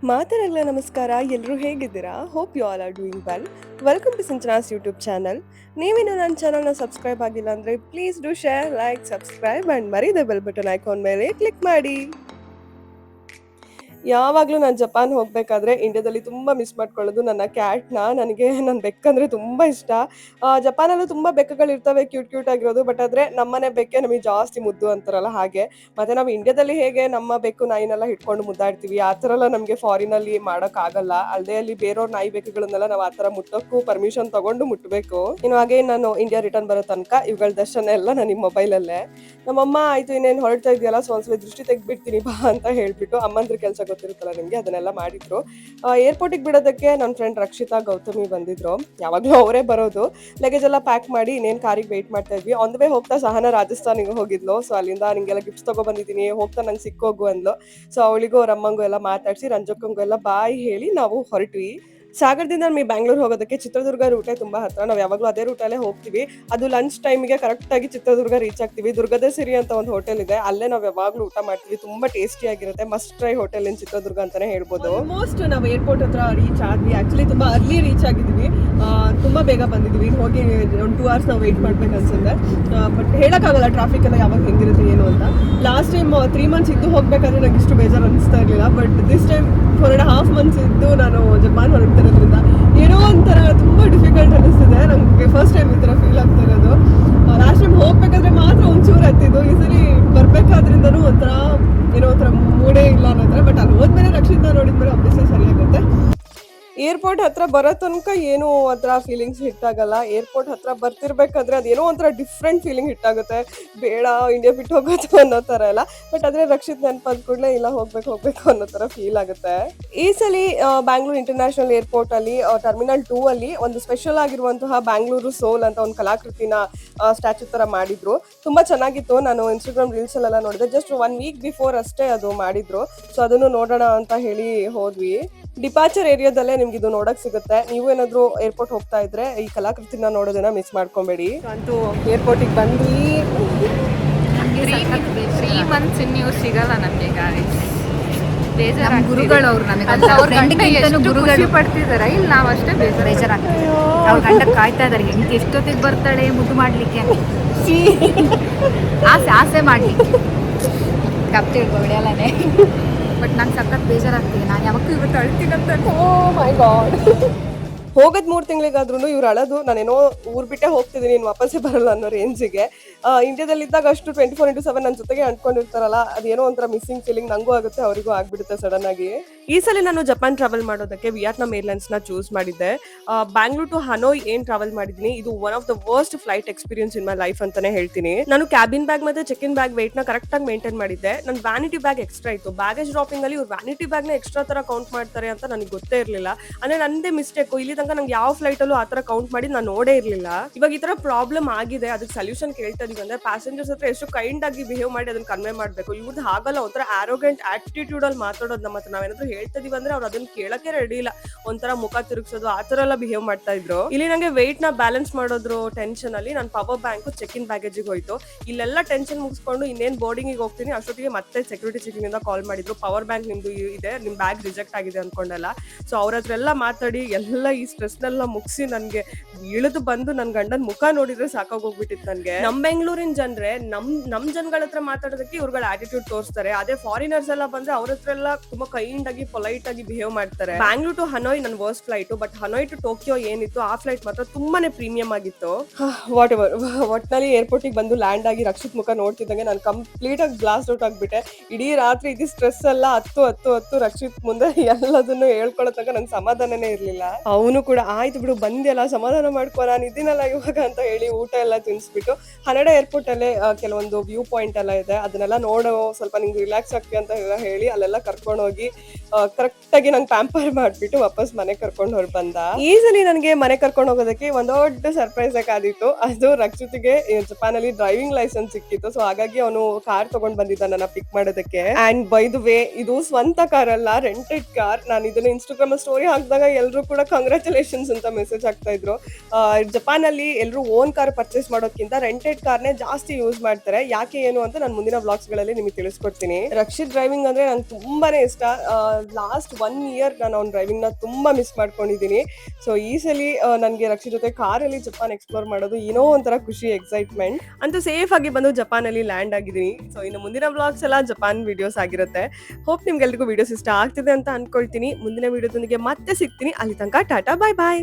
ಮಾತರಲ್ಲ ನಮಸ್ಕಾರ, ಎಲ್ಲರೂ ಹೇಗಿದ್ದೀರಾ? Hope you all are doing well. Welcome to Sinchana's YouTube channel. ನೀವೇನು ನನ್ನ ಚಾನಲ್ನ ಸಬ್ಸ್ಕ್ರೈಬ್ ಆಗಿಲ್ಲ ಅಂದರೆ please do share, like, subscribe and ಮರೀದೆ ಬೆಲ್ ಬಟನ್ ಐಕಾನ್ ಮೇಲೆ ಕ್ಲಿಕ್ ಮಾಡಿ. ಯಾವಾಗಲೂ ನಾನು ಜಪಾನ್ ಹೋಗಬೇಕಾದ್ರೆ ಇಂಡಿಯಾದಲ್ಲಿ ತುಂಬ ಮಿಸ್ ಮಾಡ್ಕೊಳ್ಳೋದು ನನ್ನ ಕ್ಯಾಟ್‌ನ. ನನಗೆ ನನ್ನ ಬೆಕ್ಕಂದ್ರೆ ತುಂಬ ಇಷ್ಟ. ಜಪಾನಲ್ಲೂ ತುಂಬ ಬೆಕ್ಕುಗಳಿರ್ತವೆ ಕ್ಯೂಟ್ ಕ್ಯೂಟ್ ಆಗಿರೋದು. ಬಟ್ ಆದರೆ ನಮ್ಮನೆ ಬೆಕ್ಕೆ ನಮಗೆ ಜಾಸ್ತಿ ಮುದ್ದು ಅಂತಾರಲ್ಲ ಹಾಗೆ. ಮತ್ತೆ ನಾವು ಇಂಡಿಯಾದಲ್ಲಿ ಹೇಗೆ ನಮ್ಮ ಬೆಕ್ಕು ನಾಯಿನೆಲ್ಲ ಹಿಡ್ಕೊಂಡು ಮುದ್ದಾಡ್ತೀವಿ, ಆ ಥರ ಎಲ್ಲ ನಮಗೆ ಫಾರಿನಲ್ಲಿ ಮಾಡೋಕ್ಕಾಗಲ್ಲ. ಅಲ್ಲದೆ ಅಲ್ಲಿ ಬೇರೆಯವ್ರ ನಾಯಿ ಬೆಕ್ಕುಗಳನ್ನೆಲ್ಲ ನಾವು ಆ ಥರ ಮುಟ್ಟೋಕ್ಕೂ ಪರ್ಮಿಷನ್ ತಗೊಂಡು ಮುಟ್ಟಬೇಕು. ಇನ್ನು ಹಾಗೆ ನಾನು ಇಂಡಿಯಾ ರಿಟರ್ನ್ ಬರೋ ತನಕ ಇವುಗಳ ದರ್ಶನ ಎಲ್ಲ ನನಗೆ ಮೊಬೈಲಲ್ಲೇ. ನಮ್ಮಮ್ಮ ಆಯ್ತು ಇನ್ನೇನು ಹೊರಡ್ತಾ ಇದೆಯಲ್ಲ, ಸೊ ಒಂದ್ಸಲ ದೃಷ್ಟಿ ತೆಗ್ಬಿಡ್ತೀನಿ ಬಾ ಅಂತ ಹೇಳ್ಬಿಟ್ಟು, ಅಮ್ಮಂದ್ರ ಕೆಲಸ ಗೊತ್ತಿರುತ್ತಲ್ಲ ನಿಮಗೆ, ಅದನ್ನೆಲ್ಲ ಮಾಡಿದ್ರು. ಏರ್ಪೋರ್ಟಿಗೆ ಬಿಡೋದಕ್ಕೆ ನನ್ನ ಫ್ರೆಂಡ್ ರಕ್ಷಿತಾ ಗೌತಮಿ ಬಂದಿದ್ರು. ಯಾವಾಗಲೂ ಅವರೇ ಬರೋದು. ಲಗೇಜ್ ಎಲ್ಲ ಪ್ಯಾಕ್ ಮಾಡಿ ಇನ್ನೇನು ಕಾರಿಗೆ ವೆಯ್ಟ್ ಮಾಡ್ತಾ ಇದ್ವಿ. ಆನ್ ದ ವೇ ಹೋಗ್ತಾ ಸಹನ ರಾಜಸ್ಥಾನಿಗೆ ಹೋಗಿದ್ಲು. ಸೊ ಅಲ್ಲಿಂದ ನಿಂಗೆಲ್ಲ ಗಿಫ್ಟ್ಸ್ ತಗೊ ಬಂದಿದ್ದೀನಿ, ಹೋಗ್ತಾ ನಂಗೆ ಸಿಕ್ಕೋಗು ಅಂದ್ಲು. ಸೊ ಅವಳಿಗೂ ಅವ್ರ ಅಮ್ಮಂಗೂ ಎಲ್ಲ ಮಾತಾಡಿಸಿ ರಂಜಕ್ಕಂಗೂ ಎಲ್ಲ ಬಾಯ್ ಹೇಳಿ ನಾವು ಹೊರಟ್ವಿ. ಸಾಗರದಿಂದ ನಮಗೆ ಬ್ಯಾಂಗ್ಳೂರ್ ಹೋಗೋದಕ್ಕೆ ಚಿತ್ರದುರ್ಗ ರೂಟೇ ತುಂಬಾ ಹತ್ರ. ನಾವು ಯಾವಾಗಲೂ ಅದೇ ರೂಟಲ್ಲೇ ಹೋಗ್ತೀವಿ. ಅದು ಲಂಚ್ ಟೈಮಿಗೆ ಕರೆಕ್ಟಾಗಿ ಚಿತ್ರದುರ್ಗ ರೀಚ್ ಆಗ್ತೀವಿ. ದುರ್ಗದ ಸಿರಿ ಅಂತ ಒಂದು ಹೋಟೆಲ್ ಇದೆ, ಅಲ್ಲೇ ನಾವು ಯಾವಾಗಲೂ ಊಟ ಮಾಡ್ತೀವಿ. ತುಂಬಾ ಟೇಸ್ಟಿ ಆಗಿರುತ್ತೆ. ಮಸ್ಟ್ ಟ್ರೈ ಹೋಟೆಲ್ ಇನ್ ಚಿತ್ರದುರ್ಗ ಅಂತಾನೆ ಹೇಳ್ಬೋದು. ಆಲ್ಮೋಸ್ಟ್ ನಾವು ಏರ್ಪೋರ್ಟ್ ಹತ್ರ ರೀಚ್ ಆದ್ವಿ. ಆಕ್ಚುಲಿ ತುಂಬಾ ಅರ್ಲಿ ರೀಚ್ ಆಗಿದ್ವಿ, ತುಂಬಾ ಬೇಗ ಬಂದಿದ್ವಿ. ಹೋಗಿ ಒಂದು 2 hours ನಾವು ವೆಯ್ಟ್ ಮಾಡ್ಬೇಕು ಅನ್ಸುತ್ತೆ. ಬಟ್ ಹೇಳಕ್ಕಾಗಲ್ಲ ಟ್ರಾಫಿಕ್ ಎಲ್ಲ ಯಾವಾಗ ಹೆಂಗಿರುತ್ತೆ ಏನು ಅಂತ. ಲಾಸ್ಟ್ ಟೈಮ್ 3 months ಇದ್ದು ಹೋಗ್ಬೇಕಾದ್ರೆ ನಂಗೆ ಇಷ್ಟು ಬೇಜಾರು ಅನಿಸ್ತಾ ಇರಲಿಲ್ಲ. ಬಟ್ ದಿಸ್ ಟೈಮ್ 4.5 months ಇದ್ದು ನಾನು ಜಪಾನ್ ಹೊರಡ್ತಿರೋದ್ರಿಂದ ಏನೋ ಒಂಥರ ತುಂಬ ಡಿಫಿಕಲ್ಟ್ ಅನಿಸ್ತಿದೆ. ನಮಗೆ ಫಸ್ಟ್ ಟೈಮ್ ಈ ಥರ ಫೀಲ್ ಆಗ್ತಾ ಇರೋದು. ಲಾಸ್ಟ್ ಟೈಮ್ ಹೋಗ್ಬೇಕಾದ್ರೆ ಮಾತ್ರ ಒಂಚೂರು ಆಗ್ತಿದ್ದು, ಈ ಸರಿ ಬರ್ಬೇಕಾದ್ರಿಂದನೂ ಒಂಥರ ಏನೋ ಒಂಥರ ಮೂಡೇ ಇಲ್ಲ ಅನ್ನೋ ಥರ. ಬಟ್ ಅಲ್ಲಿ ಹೋದ್ಮೇಲೆ ರಕ್ಷಿತ ನೋಡಿದ್ಮೇಲೆ ಅಭ್ಯಾಸ ಸರಿಯಾಗುತ್ತೆ. ಏರ್ಪೋರ್ಟ್ ಹತ್ರ ಬರೋ ತನಕ ಏನೂ ಒಂಥರ ಫೀಲಿಂಗ್ಸ್ ಹಿಟ್ಟಾಗಲ್ಲ. ಏರ್ಪೋರ್ಟ್ ಹತ್ರ ಬರ್ತಿರ್ಬೇಕಾದ್ರೆ ಅದೇನೋ ಒಂಥರ ಡಿಫ್ರೆಂಟ್ ಫೀಲಿಂಗ್ ಹಿಟ್ಟಾಗುತ್ತೆ. ಬೇಡ ಇಂಡಿಯಾ ಬಿಟ್ಟು ಹೋಗೋದು ಅನ್ನೋ ಥರ ಎಲ್ಲ. ಬಟ್ ಆದರೆ ರಕ್ಷಿತ್ ನೆನಪಾದ ಕೂಡಲೇ ಇಲ್ಲ ಹೋಗ್ಬೇಕು ಅನ್ನೋ ಥರ ಫೀಲ್ ಆಗುತ್ತೆ. ಈ ಸಲ ಬ್ಯಾಂಗ್ಳೂರ್ ಇಂಟರ್ನ್ಯಾಷನಲ್ ಏರ್ಪೋರ್ಟ್ ಅಲ್ಲಿ ಟರ್ಮಿನಲ್ 2 ಅಲ್ಲಿ ಒಂದು ಸ್ಪೆಷಲ್ ಆಗಿರುವಂತಹ ಬ್ಯಾಂಗ್ಳೂರು ಸೋಲ್ ಅಂತ ಒಂದು ಕಲಾಕೃತಿನ ಸ್ಟ್ಯಾಚ್ಯೂ ತರ ಮಾಡಿದ್ರು. ತುಂಬಾ ಚೆನ್ನಾಗಿತ್ತು. ನಾನು ಇನ್ಸ್ಟಾಗ್ರಾಮ್ ರೀಲ್ಸ್ ಅಲ್ಲೆಲ್ಲ ನೋಡಿದೆ. ಜಸ್ಟ್ 1 week ಬಿಫೋರ್ ಅಷ್ಟೇ ಅದು ಮಾಡಿದ್ರು. ಸೊ ಅದನ್ನು ನೋಡೋಣ ಅಂತ ಹೇಳಿ ಹೋದ್ವಿ. ಡಿಪಾರ್ಚರ್ ಏರಿಯಾದಲ್ಲೇ ನಿಮ್ಗೆ ಇದು ನೋಡಕ್ ಸಿಗುತ್ತೆ. ನೀವು ಏನಾದ್ರು ಏರ್ಪೋರ್ಟ್ ಹೋಗ್ತಾ ಇದ್ರೆ ಈ ಕಲಾಕೃತಿನ ನೋಡೋದನ್ನ ಮಿಸ್ ಮಾಡ್ಕೊಂಬೇಡಿ. ಅಂತೂ ಏರ್ಪೋರ್ಟಿಗೆ ಬಂದ್ವಿ. 3 months ಇನ್ನು ಸಿಗಲ್ಲ ನಮಗೆ ಗಾಯ್ಸ್. ನಮ್ಮ ಗುರುಗಳು ಅವ್ರು ಗುರುಗಳು ಪಡ್ತಿದಾರೆ, ಇಲ್ಲಿ ನಾವು ಅಷ್ಟೇ ಬೇಜಾರಾಗ್ತದೆ. ಅವ್ರ ಗಂಡ ಕಾಯ್ತಾ ಇದಾರೆ, ಹೆಂಗೆ ಎಷ್ಟೊತ್ತಿಗೆ ಬರ್ತಾಳೆ ಮುದ್ದು ಮಾಡ್ಲಿಕ್ಕೆ, ಆಸೆ ಮಾಡ್ಲಿಕ್ಕೆ. ಕಪ್ ಹೊಡೆಯಲ್ಲೇ. ಬಟ್ ನಂಗೆ ಸಖತ್ ಬೇಜಾರಾಗ್ತೀನಿ. ನಾನು ಯಾವತ್ತೂ ಇವತ್ತು ಅಳ್ತೀನಂತ. ಓ ಮೈ ಗಾಡ್. ಹೋಗೋದ್ 3 ತಿಂಗಳಿಗಾದ್ರೂ ಇವ್ರು ಅಳೋದು ನಾನೇನೋ ಊರ್ ಬಿಟ್ಟೆ ಹೋಗ್ತಿದ್ದೀನಿ, ಇನ್ನು ವಾಪಸ್ಸೇ ಬರಲ್ಲ ಅನ್ನೋ ರೇಂಜಿಗೆ. ಇಂಡಿಯಾದಲ್ಲಿ ಇದ್ದಾಗ ಅಷ್ಟು 24/7 ನನ್ನ ಜೊತೆಗೆ ಅಂದ್ಕೊಂಡಿರ್ತಾರಲ್ಲ, ಅದೇನೋ ಒಂಥರ ಮಿಸ್ಸಿಂಗ್ ಫೀಲಿಂಗ್ ನಂಗೂ ಆಗುತ್ತೆ, ಅವರಿಗೂ ಆಗ್ಬಿಡುತ್ತೆ ಸಡನ್ ಆಗಿ. ಈ ಸಲ ನಾನು ಜಪಾನ್ ಟ್ರಾವೆಲ್ ಮಾಡೋದಕ್ಕೆ ವಿಯಟ್ನಾಂ ಏರ್ಲೈನ್ಸ್ ನ ಚೂಸ್ ಮಾಡಿದ್ದೆ. ಬ್ಯಾಂಗ್ಳೂರ್ ಟು ಹನೋಯ್ ಏನ್ ಟ್ರಾವೆಲ್ ಮಾಡಿದೀನಿ, ಇದು one of the worst flight experience in my life ಅಂತಾನೆ ಹೇಳ್ತೀನಿ. ನಾನು ಕ್ಯಾಬಿನ್ ಬ್ಯಾಗ್ ಮತ್ತೆ ಚೆಕ್ ಇನ್ ಬ್ಯಾಗ್ ವೇಟ್ ನ ಕರೆಕ್ಟ್ ಆಗಿ ಮೇಂಟೈನ್ ಮಾಡಿದ್ದೆ. ನನ್ನ ವ್ಯಾನಿಟಿ ಬ್ಯಾಗ್ ಎಕ್ಸ್ಟ್ರಾ ಇತ್ತು. ಬ್ಯಾಗೇಜ್ ಡ್ರಾಪಿಂಗ್ ಅಲ್ಲಿ ಇವ್ರು ವ್ಯಾನಿಟಿ ಬ್ಯಾಗ್ ನ ಎಕ್ಸ್ಟ್ರಾ ತರ ಕೌಂಟ್ ಮಾಡ್ತಾರೆ ಅಂತ ನನಗೆ ಗೊತ್ತೇ ಇರ್ಲಿಲ್ಲ. ಅಂದ್ರೆ ನಂದೇ ಮಿಸ್ಟೇಕ್. ಇಲ್ಲಿ ತನಕ ನಂಗೆ ಯಾವ ಫ್ಲೈಟ್ ಅಲ್ಲೂ ಆತರ ಕೌಂಟ್ ಮಾಡಿ ನಾನು ನೋಡೇ ಇರ್ಲಿಲ್ಲ. ಇವಾಗ ಈ ತರ ಪ್ರಾಬ್ಲಮ್ ಆಗಿದೆ, ಅದಕ್ಕೆ ಸೊಲ್ಯೂಷನ್ ಕೇಳ್ತಾ ಇದೀವಿ. ಅಂದ್ರೆ ಪ್ಯಾಸೆಂಜರ್ಸ್ ಹತ್ರ ಎಷ್ಟು ಕೈಂಡ್ ಆಗಿ ಬಿಹೇವ್ ಮಾಡಿ ಅದನ್ನ ಕನ್ವೆ ಮಾಡ್ಬೇಕು. ಇವ್ರದ್ದು ಹಾಗಲ್ಲ, ಒಂಥರ ಆರೋಗೆಂಟ್ ಆಟಿಟ್ಯೂಡ್ ಅಲ್ಲಿ ಮಾತಾಡೋದು. ನಮ್ಮ ಹತ್ರ ನಾವೇನಾದ್ರೂ ಹೇಳ್ತಾ ಇದೀವಿ ಅಂದ್ರೆ ಅವ್ರು ಅದನ್ನ ಕೇಳಕ್ಕೆ ರೆಡಿ ಇಲ್ಲ. ಒಂಥರ ಮುಖ ತಿರುಗಿಸೋದು ಆ ತರ ಎಲ್ಲ ಬಿಹೇವ್ ಮಾಡ್ತಾ ಇದ್ರು. ಇಲ್ಲಿ ನಂಗೆ ವೆಯ್ಟ್ ನ ಬ್ಯಾಲೆನ್ಸ್ ಮಾಡೋದ್ರು ಟೆನ್ಷನ್ ಅಲ್ಲಿ ನನ್ನ power bank check in baggage ಹೋಯ್ತು. ಇಲ್ಲೆಲ್ಲ ಟೆನ್ಷನ್ ಮುಗಿಸ್ಕೊಂಡು ಇನ್ನೇನ್ ಬೋರ್ಡಿಂಗ್ ಹೋಗ್ತೀನಿ ಅಷ್ಟೊತ್ತಿಗೆ ಮತ್ತೆ ಸೆಕ್ಯೂರಿಟಿ ಚೆಕಿಂಗ್ ಇಂದ ಕಾಲ್ ಮಾಡಿದ್ರು. ಪವರ್ ಬ್ಯಾಂಕ್ ನಿಮ್ದು ಇದೆ, ನಿಮ್ ಬ್ಯಾಗ್ ರಿಜೆಕ್ಟ್ ಆಗಿದೆ ಅನ್ಕೊಂಡಲ್ಲ. ಸೊ ಅವ್ರ ಹತ್ರ ಎಲ್ಲ ಮಾತಾಡಿ ಎಲ್ಲ ಈ ಸ್ಟ್ರೆಸ್ನೆಲ್ಲ ಮುಗಿಸಿ ನನ್ಗೆ ಇಳಿದು ಬಂದು ನನ್ ಗಂಡನ್ ಮುಖ ನೋಡಿದ್ರೆ ಸಾಕಾಗೋಗ್ಬಿಟ್ಟಿತ್ತು ನನ್ಗೆ. ನಮ್ ಬೆಂಗಳೂರಿನ ಜನರೇ ನಮ್ ಜನಗಳ ಹತ್ರ ಮಾತಾಡೋದಕ್ಕೆ ಇವ್ರುಗಳ ಆಟಿಟ್ಯೂಡ್ ತೋರಿಸ್ತಾರೆ. ಅದೇ ಫಾರಿನರ್ಸ್ ಎಲ್ಲ ಬಂದ್ರೆ ಅವ್ರ ಹತ್ರ ಎಲ್ಲ ತುಂಬಾ ಕೈಂಡ್ ಆಗಿ ಪೊಲೈಟ್ ಆಗಿ ಬಿಹೇವ್ ಮಾಡ್ತಾರೆ. ಬ್ಯಾಂಗ್ಳೂರ್ ಟು ಹನೋಯ್ ನನ್ worst flight. But Hanoi to Tokyo ಏನಿತ್ತು ಆ ಫ್ಲೈಟ್ ಮಾತ್ರ ತುಂಬಾನೇ ಪ್ರೀಮಿಯಂ ಆಗಿತ್ತು. ವಾಟ್ ಎವರ್, ಒಟ್ನಲ್ಲಿ ಏರ್ಪೋರ್ಟಿಗೆ ಬಂದು ಲ್ಯಾಂಡ್ ಆಗಿ ರಕ್ಷಿತ್ ಮುಖ ನೋಡ್ತಿದ್ದಂಗೆ ನಾನು ಕಂಪ್ಲೀಟ್ ಆಗಿ ಬ್ಲಾಸ್ಟ್ ಔಟ್ ಆಗ್ಬಿಟ್ಟೆ. ಇಡೀ ರಾತ್ರಿ ಇದು ಸ್ಟ್ರೆಸ್ ಎಲ್ಲ ಹತ್ತು ರಕ್ಷಿತ್ ಮುಂದೆ ಎಲ್ಲದನ್ನು ಹೇಳ್ಕೊಳ್ಳೋ ತನಕ ನಂಗೆ ಸಮಾಧಾನನೇ ಇರ್ಲಿಲ್ಲ. ಅವನು ಕೂಡ ಆಯ್ತು ಬಿಡು ಬಂದ್ಯಲ್ಲ ಸಮಾಧಾನ ಮಾಡ್ಕೊ, ನಾನು ಇದೀನಲ್ಲ ಇವಾಗ ಅಂತ ಹೇಳಿ ಊಟ ಎಲ್ಲ ತಿನ್ಸ್ಬಿಟ್ಟು ಹನಡ ಏರ್ಪೋರ್ಟ್ ಅಲ್ಲೇ ಕೆಲವೊಂದು ವ್ಯೂ ಪಾಯಿಂಟ್ ಎಲ್ಲ ಇದೆ, ಅದನ್ನೆಲ್ಲ ನೋಡೋ ಸ್ವಲ್ಪ ನಿಂಗೆ ರಿಲ್ಯಾಕ್ಸ್ ಆಗ್ತಿ ಅಂತ ಹೇಳಿ ಅಲ್ಲೆಲ್ಲ ಕರ್ಕೊಂಡು ಹೋಗಿ ಕರೆಕ್ಟ್ ಆಗಿ ನಂಗೆ ಪ್ಯಾಂಪರ್ ಮಾಡ್ಬಿಟ್ಟು ವಾಪಸ್ ಮನೆ ಕರ್ಕೊಂಡು ಹೊರ ಬಂದ. ಈಸಲಿ ನನಗೆ ಮನೆ ಕರ್ಕೊಂಡು ಹೋಗೋದಕ್ಕೆ ಒಂದ್ ದೊಡ್ಡ ಸರ್ಪ್ರೈಸ್ ಆದಿತ್ತು. ಅದು ರಕ್ಷಿತ್ಗೆ ಜಪಾನ್ ಅಲ್ಲಿ ಡ್ರೈವಿಂಗ್ ಲೈಸೆನ್ಸ್ ಸಿಕ್ಕಿತ್ತು. ಸೊ ಹಾಗಾಗಿ ಅವನು ಕಾರ್ ತಗೊಂಡ್ ಬಂದಿದ್ದ ನನ್ನ ಪಿಕ್ ಮಾಡೋದಕ್ಕೆ. ಅಂಡ್ ಬೈ ದ ವೇ ಇದು ಸ್ವಂತ ಕಾರ್ ಅಲ್ಲ, ರೆಂಟೆಡ್ ಕಾರ್. ನಾನು ಇದನ್ನ ಇನ್ಸ್ಟಾಗ್ರಾಮ್ ಸ್ಟೋರಿ ಹಾಕಿದಾಗ ಎಲ್ಲರೂ ಕೂಡ ಕಂಗ್ರಾಚುಲೇಷನ್ ಕಂಗ್ರ್ಯಾಚುಲೇಷನ್ಸ್ ಅಂತ ಮೆಸೇಜ್ ಆಗ್ತಾ ಇದ್ರು. ಜಪಾನಲ್ಲಿ ಎಲ್ಲರೂ ಓನ್ ಕಾರ್ ಪರ್ಚೇಸ್ ಮಾಡೋದ್ಕಿಂತ ರೆಂಟೆಡ್ ಕಾರ್ನೇ ಜಾಸ್ತಿ ಯೂಸ್ ಮಾಡ್ತಾರೆ. ಯಾಕೆ ಏನು ಅಂತ ನಾನು ಮುಂದಿನ ವ್ಲಾಗ್ಸ್ಗಳಲ್ಲಿ ನಿಮಗೆ ತಿಳಿಸ್ಕೊಡ್ತೀನಿ. ರಕ್ಷಿತ್ ಡ್ರೈವಿಂಗ್ ಅಂದ್ರೆ ನಂಗೆ ತುಂಬಾನೇ ಇಷ್ಟ. ಲಾಸ್ಟ್ 1 ಇಯರ್ ನಾನು ಅವ್ನ ಡ್ರೈವಿಂಗ್ ನ ತುಂಬಾ ಮಿಸ್ ಮಾಡ್ಕೊಂಡಿದ್ದೀನಿ. ಸೊ ಈ ಸಲಿ ನನಗೆ ರಕ್ಷಿತ್ ಜೊತೆ ಕಾರಲ್ಲಿ ಜಪಾನ್ ಎಕ್ಸ್ಪ್ಲೋರ್ ಮಾಡೋದು ಏನೋ ಒಂಥರ ಖುಷಿ, ಎಕ್ಸೈಟ್ಮೆಂಟ್ ಅಂತೂ. ಸೇಫ್ ಆಗಿ ಬಂದು ಜಪಾನ್ ಅಲ್ಲಿ ಲ್ಯಾಂಡ್ ಆಗಿದ್ದೀನಿ. ಸೊ ಇನ್ನು ಮುಂದಿನ ವ್ಲಾಗ್ಸ್ ಎಲ್ಲ ಜಪಾನ್ ವಿಡಿಯೋಸ್ ಆಗಿರುತ್ತೆ. ಹೋಪ್ ನಿಮ್ಗೆಲ್ರಿಗೂ ವಿಡಿಯೋಸ್ ಇಷ್ಟ ಆಗ್ತಿದೆ ಅಂತ ಅನ್ಕೊಳ್ತೀನಿ. ಮುಂದಿನ ವಿಡಿಯೋದೊಂದಿಗೆ ಮತ್ತೆ ಸಿಗ್ತೀನಿ. ಅಲ್ಲಿ ತನಕ ಟಾಟಾ, ಬಾಯ್ ಬಾಯ್.